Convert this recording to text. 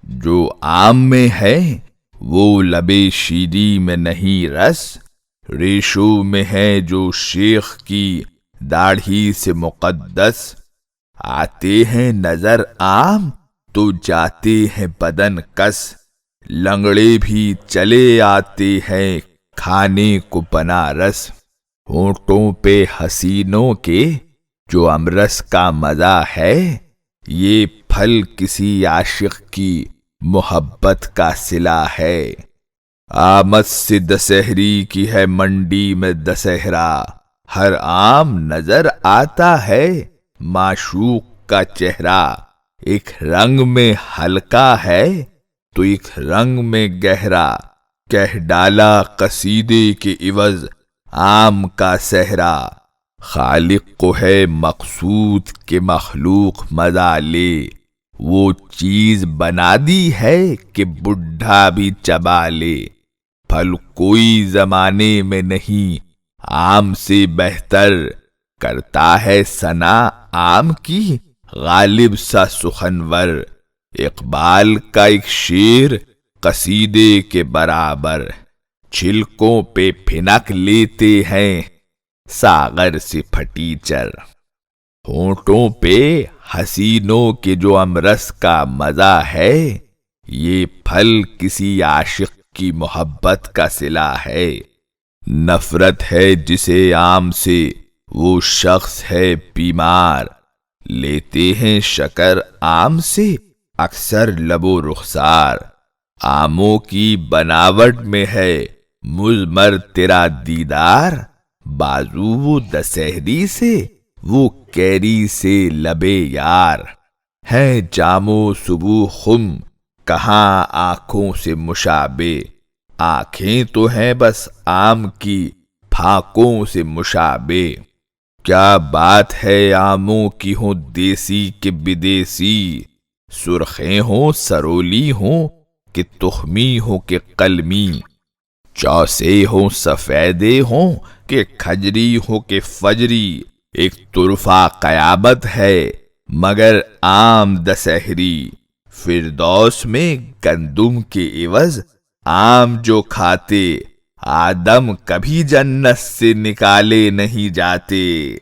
جو آم میں ہے وہ لبے شیری میں نہیں رس، ریشو میں ہے جو شیخ کی داڑھی سے مقدس۔ آتے ہیں نظر عام تو جاتے ہیں بدن کس، لنگڑے بھی چلے آتے ہیں کھانے کو بنارس۔ ہونٹوں پہ حسینوں کے جو امرس کا مزہ ہے، یہ پھل کسی عاشق کی محبت کا صلہ ہے۔ آمد سے دسہری کی ہے منڈی میں دسہرا، ہر آم نظر آتا ہے معشوق کا چہرہ۔ ایک رنگ میں ہلکا ہے تو ایک رنگ میں گہرا، کہہ ڈالا قصیدے کے عوض آم کا صحرا۔ خالق کو ہے مقصود کہ مخلوق مزہ لے، وہ چیز بنا دی ہے کہ بڈھا بھی چبا لے۔ پھل کوئی زمانے میں نہیں آم سے بہتر، کرتا ہے ثنا آم کی غالب سا سخنور۔ اقبال کا ایک شعر قصیدے کے برابر، چھلکوں پہ پھنک لیتے ہیں ساغر سے پھٹیچر۔ ہونٹوں پہ حسینوں کے جو امرس کا مزہ ہے، یہ پھل کسی عاشق کی محبت کا صلہ ہے۔ نفرت ہے جسے آم سے وہ شخص ہے بیمار، لیتے ہیں شکر آم سے اکثر لب و رخسار۔ آموں کی بناوٹ میں ہے مضمر تیرا دیدار، بازو وہ دسہری سے وہ کیری سے لبے یار۔ ہے جام و صبح خم کہاں آنکھوں سے مشابہ، آنکھیں تو ہیں بس آم کی پھاکوں سے مشابہ۔ کیا بات ہے آموں کی ہوں دیسی کہ بدیسی، سرخیں ہوں سرولی ہوں کہ تخمی ہوں کہ قلمی، چوسے ہوں سفیدے ہوں کہ کھجری ہو کہ فجری۔ ایک طرفہ قیامت ہے مگر آم دسہری، فردوس میں گندم کے عوض آم جو کھاتے، آدم کبھی جنت سے نکالے نہیں جاتے۔